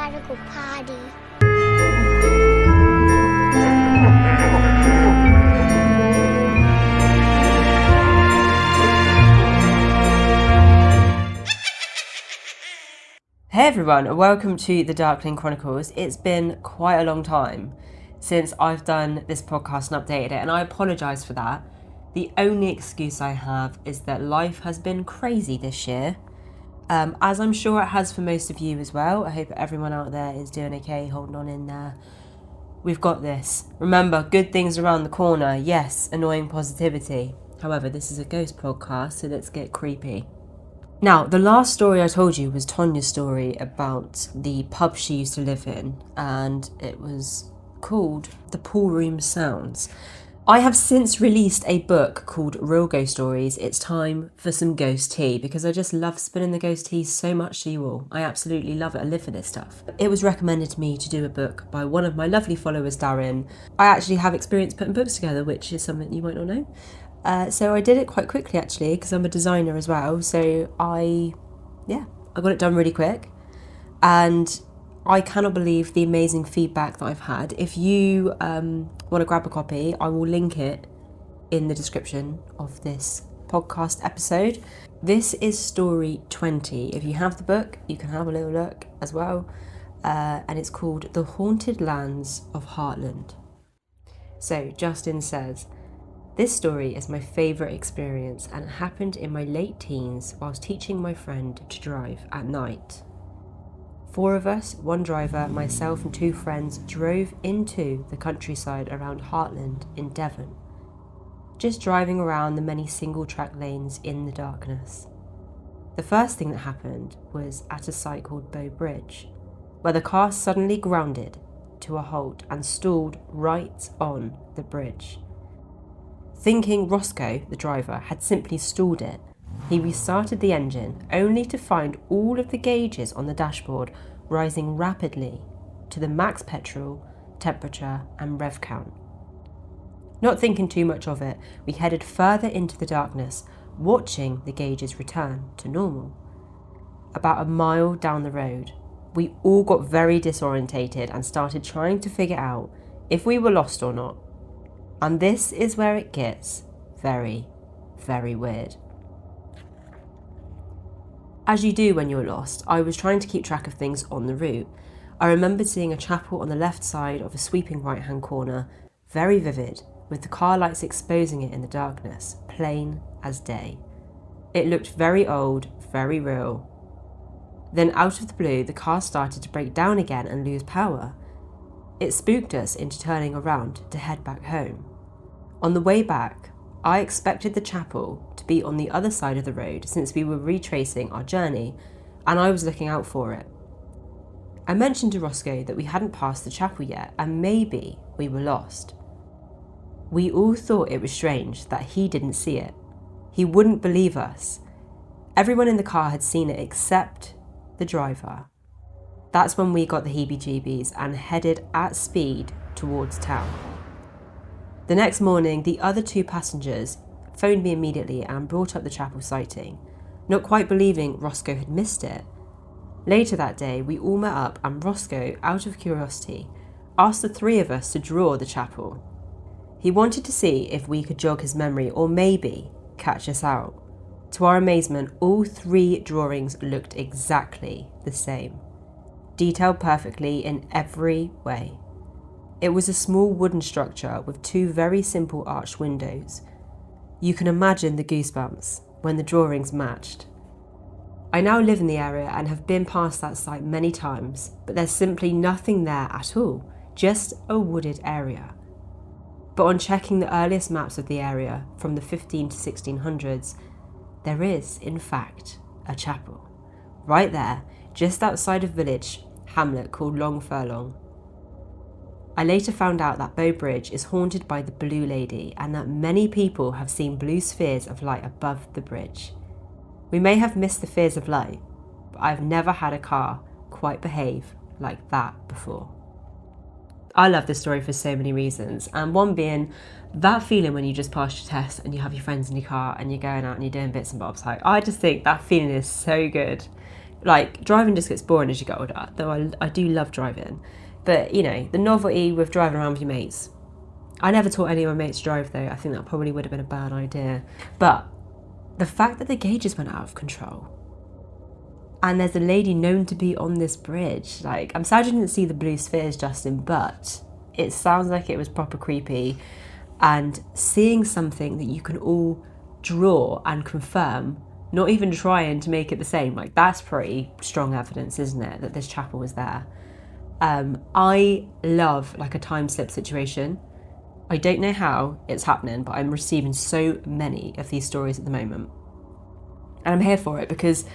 radical party. Hey everyone, and welcome to the Darkling Chronicles. It's been quite a long time since I've done this podcast and updated it, and I apologise for that. The only excuse I have is that life has been crazy this year, as I'm sure it has for most of you as well. I hope everyone out there is doing okay, holding on in there. We've got this. Remember, good things around the corner. Yes, annoying positivity. However, this is a ghost podcast, so let's get creepy. Now, the last story I told you was Tonya's story about the pub she used to live in, and it was called The Pool Room Sounds. I have since released a book called Real Ghost Stories. It's time for some ghost tea, because I just love spinning the ghost tea so much to you all. I absolutely love it. I live for this stuff. It was recommended to me to do a book by one of my lovely followers, Darren. I actually have experience putting books together, which is something you might not know. So I did it quite quickly actually, because I'm a designer as well. So I got it done really quick, and I cannot believe the amazing feedback that I've had. If you want to grab a copy, I will link it in the description of this podcast episode. This is story 20. If you have the book, you can have a little look as well, and it's called The Haunted Lands of Hartland. So Justin says, this story is my favourite experience, and it happened in my late teens whilst teaching my friend to drive at night. 4 of us, 1 driver, myself and 2 friends, drove into the countryside around Hartland in Devon, just driving around the many single-track lanes in the darkness. The first thing that happened was at a site called Bow Bridge, where the car suddenly grounded to a halt and stalled right on the bridge. Thinking Roscoe, the driver, had simply stalled it, he restarted the engine, only to find all of the gauges on the dashboard rising rapidly to the max petrol, temperature and rev count. Not thinking too much of it, we headed further into the darkness, watching the gauges return to normal. About a mile down the road, we all got very disorientated and started trying to figure out if we were lost or not. And this is where it gets very, very weird. As you do when you're lost, I was trying to keep track of things on the route. I remembered seeing a chapel on the left side of a sweeping right-hand corner, very vivid, with the car lights exposing it in the darkness, plain as day. It looked very old, very real. Then out of the blue, the car started to break down again and lose power. It spooked us into turning around to head back home. On the way back, I expected the chapel to be on the other side of the road since we were retracing our journey, and I was looking out for it. I mentioned to Roscoe that we hadn't passed the chapel yet and maybe we were lost. We all thought it was strange that he didn't see it. He wouldn't believe us. Everyone in the car had seen it except the driver. That's when we got the heebie-jeebies and headed at speed towards town. The next morning, the other 2 passengers phoned me immediately and brought up the chapel sighting, not quite believing Roscoe had missed it. Later that day, we all met up and Roscoe, out of curiosity, asked the 3 of us to draw the chapel. He wanted to see if we could jog his memory or maybe catch us out. To our amazement, all 3 drawings looked exactly the same, detailed perfectly in every way. It was a small wooden structure with 2 very simple arched windows. You can imagine the goosebumps when the drawings matched. I now live in the area and have been past that site many times, but there's simply nothing there at all, just a wooded area. But on checking the earliest maps of the area from the 15 to 1600s, there is, in fact, a chapel. Right there, just outside a village hamlet called Long Furlong. I later found out that Bow Bridge is haunted by the Blue Lady and that many people have seen blue spheres of light above the bridge. We may have missed the spheres of light, but I've never had a car quite behave like that before. I love this story for so many reasons, and one being that feeling when you just passed your test and you have your friends in your car and you're going out and you're doing bits and bobs. I just think that feeling is so good. Like, driving just gets boring as you get older, though I do love driving. But, you know, the novelty with driving around with your mates. I never taught any of my mates to drive, though. I think that probably would have been a bad idea. But the fact that the gauges went out of control, and there's a lady known to be on this bridge. Like, I'm sad you didn't see the blue spheres, Justin, but it sounds like it was proper creepy. And seeing something that you can all draw and confirm, not even trying to make it the same, like, that's pretty strong evidence, isn't it, that this chapel was there. I love, like, a time slip situation. I don't know how it's happening, but I'm receiving so many of these stories at the moment. And I'm here for it because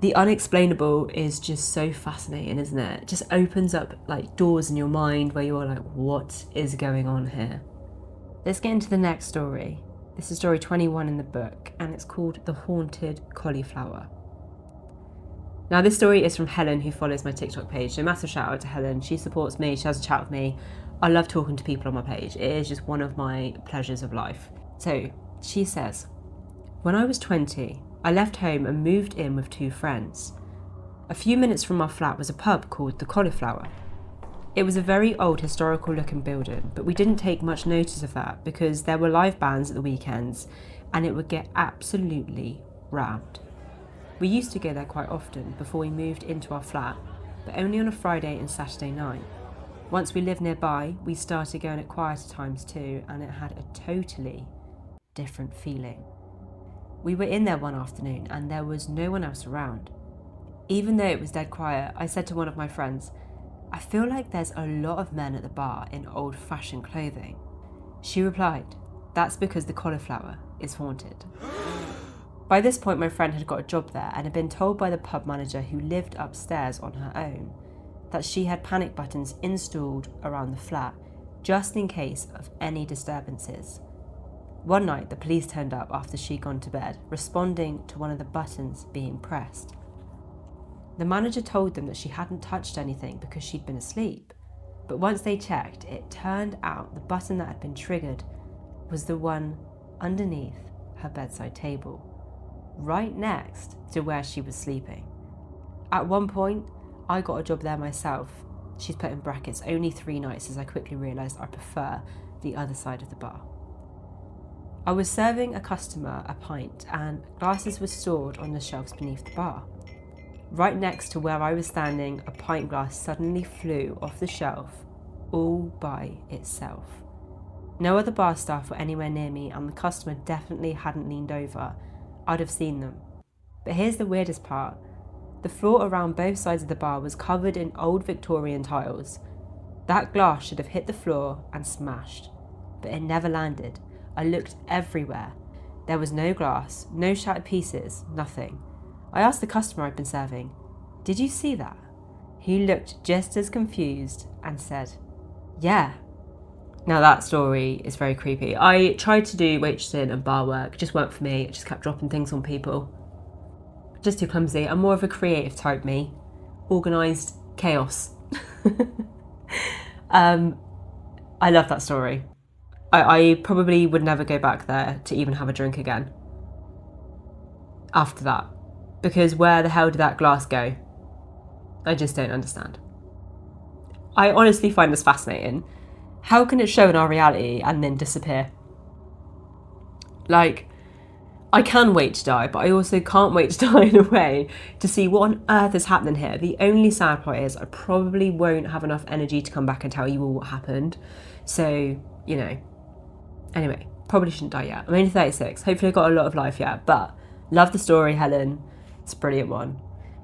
the unexplainable is just so fascinating, isn't it? It just opens up, like, doors in your mind where you're like, what is going on here? Let's get into the next story. This is story 21 in the book, and it's called The Haunted Cauliflower. Now, this story is from Helen, who follows my TikTok page. So massive shout out to Helen. She supports me. She has a chat with me. I love talking to people on my page. It is just one of my pleasures of life. So she says, when I was 20, I left home and moved in with 2 friends. A few minutes from our flat was a pub called the Cauliflower. It was a very old historical looking building, but we didn't take much notice of that because there were live bands at the weekends and it would get absolutely rammed. We used to go there quite often before we moved into our flat, but only on a Friday and Saturday night. Once we lived nearby, we started going at quieter times too, and it had a totally different feeling. We were in there one afternoon and there was no one else around. Even though it was dead quiet, I said to one of my friends, I feel like there's a lot of men at the bar in old-fashioned clothing. She replied, that's because the Cauliflower is haunted. By this point, my friend had got a job there and had been told by the pub manager, who lived upstairs on her own, that she had panic buttons installed around the flat just in case of any disturbances. One night, the police turned up after she'd gone to bed, responding to one of the buttons being pressed. The manager told them that she hadn't touched anything because she'd been asleep, but once they checked, it turned out the button that had been triggered was the one underneath her bedside table, right next to where she was sleeping. At one point, I got a job there myself. She's put in brackets, only 3 nights, as I quickly realised I prefer the other side of the bar. I was serving a customer a pint and glasses were stored on the shelves beneath the bar. Right next to where I was standing, a pint glass suddenly flew off the shelf all by itself. No other bar staff were anywhere near me and the customer definitely hadn't leaned over. I'd have seen them. But here's the weirdest part. The floor around both sides of the bar was covered in old Victorian tiles. That glass should have hit the floor and smashed, but it never landed. I looked everywhere. There was no glass, no shattered pieces, nothing. I asked the customer I'd been serving, did you see that? He looked just as confused and said, yeah. Now that story is very creepy. I tried to do waitressing and bar work, it just weren't for me. I just kept dropping things on people. Just too clumsy. I'm more of a creative type, me. Organised chaos. I love that story. I probably would never go back there to even have a drink again after that. Because where the hell did that glass go? I just don't understand. I honestly find this fascinating. How can it show in our reality and then disappear? Like, I can wait to die, but I also can't wait to die in a way to see what on earth is happening here. The only sad part is I probably won't have enough energy to come back and tell you all what happened. So, you know, anyway, probably shouldn't die yet. I'm only 36. Hopefully I've got a lot of life yet, but love the story, Helen. It's a brilliant one.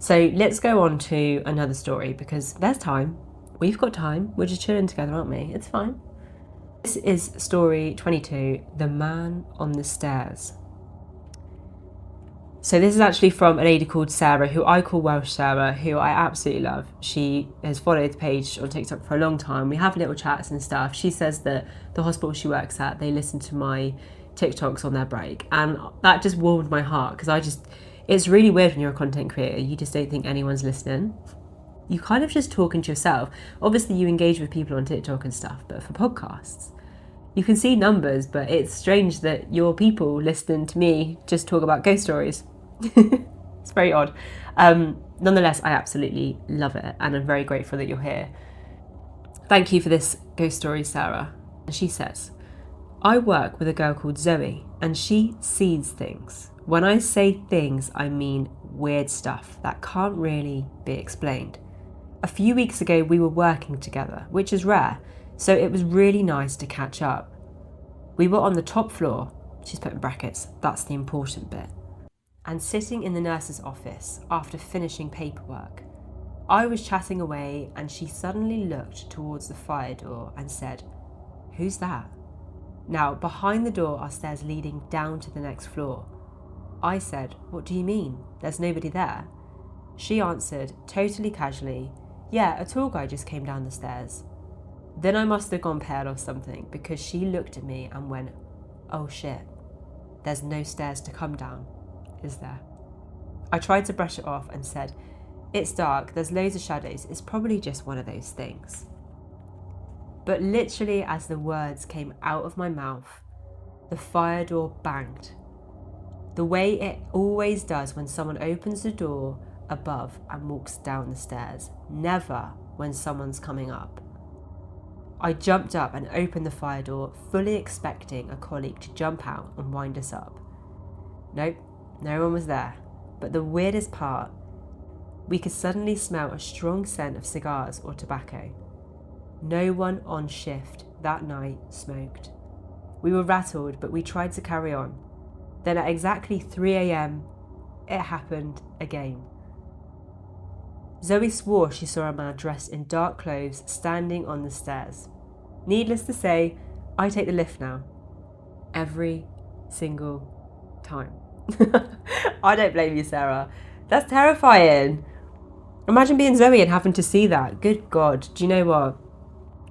So let's go on to another story because there's time. We've got time. We're just chilling together, aren't we? It's fine. This is story 22, The Man on the Stairs. So this is actually from a lady called Sarah, who I call Welsh Sarah, who I absolutely love. She has followed the page on TikTok for a long time. We have little chats and stuff. She says that the hospital she works at, they listen to my TikToks on their break. And that just warmed my heart because it's really weird when you're a content creator. You just don't think anyone's listening. You kind of just talking to yourself. Obviously you engage with people on TikTok and stuff, but for podcasts, you can see numbers, but it's strange that your people listening to me just talk about ghost stories. It's very odd. Nonetheless, I absolutely love it, and I'm very grateful that you're here. Thank you for this ghost story, Sarah. And she says, I work with a girl called Zoe, and she sees things. When I say things, I mean weird stuff that can't really be explained. A few weeks ago, we were working together, which is rare, so it was really nice to catch up. We were on the top floor, she's put in brackets, that's the important bit, and sitting in the nurse's office after finishing paperwork. I was chatting away and she suddenly looked towards the fire door and said, "Who's that?" Now, behind the door are stairs leading down to the next floor. I said, "What do you mean? There's nobody there." She answered, totally casually, "Yeah, a tall guy just came down the stairs." Then I must have gone pale or something because she looked at me and went, "Oh shit, there's no stairs to come down, is there?" I tried to brush it off and said, "It's dark, there's loads of shadows, it's probably just one of those things." But literally as the words came out of my mouth, the fire door banged. The way it always does when someone opens the door above and walks down the stairs, never when someone's coming up. I jumped up and opened the fire door, fully expecting a colleague to jump out and wind us up. Nope, no one was there. But the weirdest part, we could suddenly smell a strong scent of cigars or tobacco. No one on shift that night smoked. We were rattled, but we tried to carry on. Then at exactly 3 a.m, it happened again. Zoe swore she saw a man dressed in dark clothes standing on the stairs. Needless to say, I take the lift now. Every single time. I don't blame you, Sarah. That's terrifying. Imagine being Zoe and having to see that. Good God. Do you know what?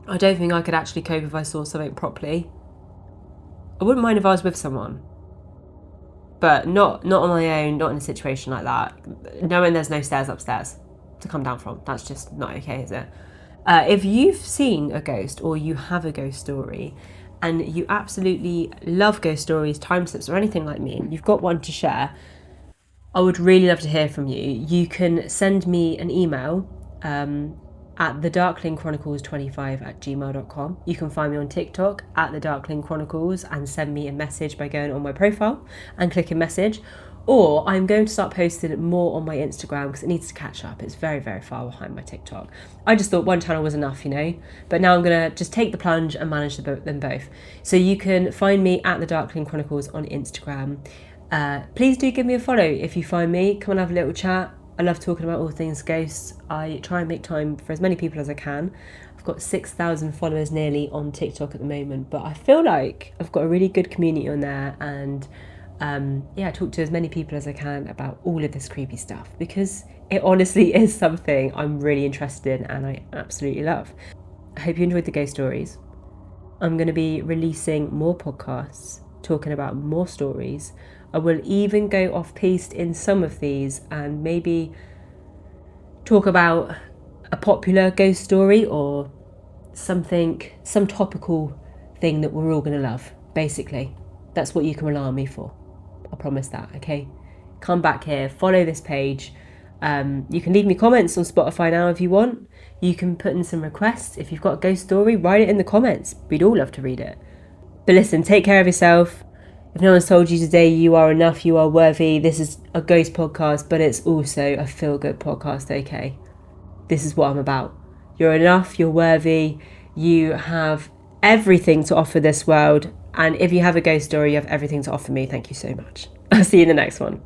I don't think I could actually cope if I saw something properly. I wouldn't mind if I was with someone. But not on my own, not in a situation like that. Knowing there's no stairs upstairs to come down from. That's just not okay, is it? If you've seen a ghost or you have a ghost story and you absolutely love ghost stories, time slips or anything like me, and you've got one to share, I would really love to hear from you. You can send me an email at thedarklingchronicles25@gmail.com. You can find me on TikTok at thedarklingchronicles and send me a message by going on my profile and clicking message. Or I'm going to start posting more on my Instagram because it needs to catch up. It's very, very far behind my TikTok. I just thought one channel was enough, But now I'm going to just take the plunge and manage them both. So you can find me at the Darkling Chronicles on Instagram. Please do give me a follow if you find me. Come and have a little chat. I love talking about all things ghosts. I try and make time for as many people as I can. I've got 6,000 followers nearly on TikTok at the moment, but I feel like I've got a really good community on there, and I talk to as many people as I can about all of this creepy stuff because it honestly is something I'm really interested in and I absolutely love. I hope you enjoyed the ghost stories. I'm going to be releasing more podcasts, talking about more stories. I will even go off-piste in some of these and maybe talk about a popular ghost story or some topical thing that we're all going to love, basically. That's what you can rely on me for. I promise that, okay? Come back here, follow this page. You can leave me comments on Spotify now if you want. You can put in some requests. If you've got a ghost story, write it in the comments. We'd all love to read it. But listen, take care of yourself. If no one's told you today you are enough, you are worthy, this is a ghost podcast, but it's also a feel-good podcast, okay? This is what I'm about. You're enough, you're worthy, you have everything to offer this world. And if you have a ghost story, you have everything to offer me. Thank you so much. I'll see you in the next one.